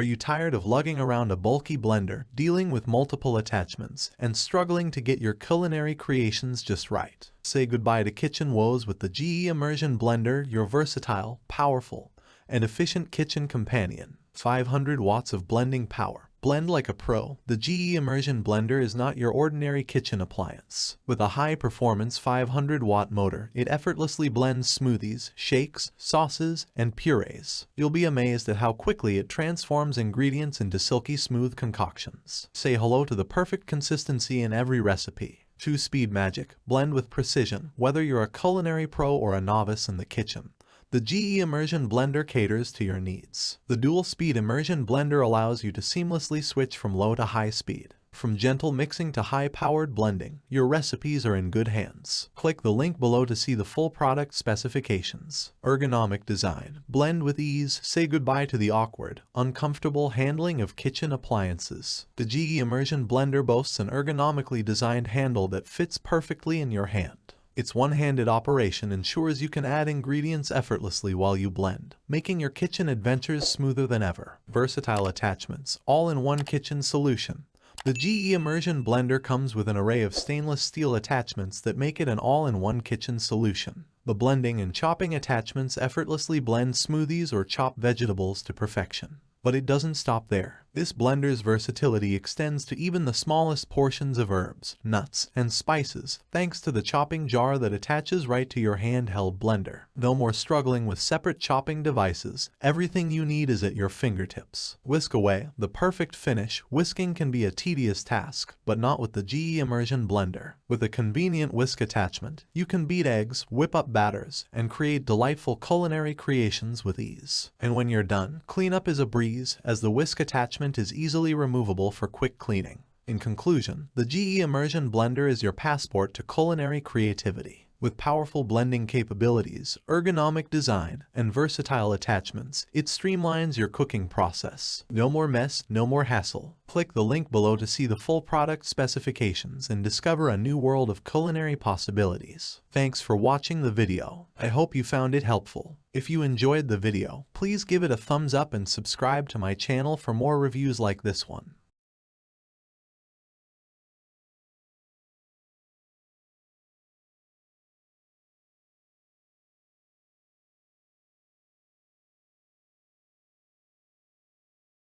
Are you tired of lugging around a bulky blender, dealing with multiple attachments, and struggling to get your culinary creations just right? Say goodbye to kitchen woes with the G E Immersion Blender, your versatile, powerful, and efficient kitchen companion. 500 watts of blending power. Blend like a pro. The G E Immersion Blender is not your ordinary kitchen appliance. With a high-performance 500-watt motor, it effortlessly blends smoothies, shakes, sauces, and purees. You'll be amazed at how quickly it transforms ingredients into silky-smooth concoctions. Say hello to the perfect consistency in every recipe. Two-speed magic. Blend with precision, whether you're a culinary pro or a novice in the kitchen. The G E Immersion Blender caters to your needs. The dual-speed Immersion Blender allows you to seamlessly switch from low to high speed. From gentle mixing to high-powered blending, your recipes are in good hands. Click the link below to see the full product specifications. Ergonomic design. Blend with ease. Say goodbye to the awkward, uncomfortable handling of kitchen appliances. The G E Immersion Blender boasts an ergonomically designed handle that fits perfectly in your hand. Its one-handed operation ensures you can add ingredients effortlessly while you blend, making your kitchen adventures smoother than ever. Versatile attachments, all in one kitchen solution. The G E Immersion Blender comes with an array of stainless steel attachments that make it an all-in-one kitchen solution. The blending and chopping attachments effortlessly blend smoothies or chop vegetables to perfection. But it doesn't stop there. This blender's versatility extends to even the smallest portions of herbs, nuts, and spices, thanks to the chopping jar that attaches right to your handheld blender. No more struggling with separate chopping devices. Everything you need is at your fingertips. Whisk away, the perfect finish. Whisking can be a tedious task, but not with the G E Immersion Blender. With a convenient whisk attachment, you can beat eggs, whip up batters, and create delightful culinary creations with ease. And when you're done, cleanup is a breeze, as the whisk attachment is easily removable for quick cleaning. In conclusion, the G E Immersion Blender is your passport to culinary creativity. With powerful blending capabilities, ergonomic design, and versatile attachments, it streamlines your cooking process. No more mess, no more hassle. Click the link below to see the full product specifications and discover a new world of culinary possibilities. Thanks for watching the video. I hope you found it helpful. If you enjoyed the video, please give it a thumbs up and subscribe to my channel for more reviews like this one.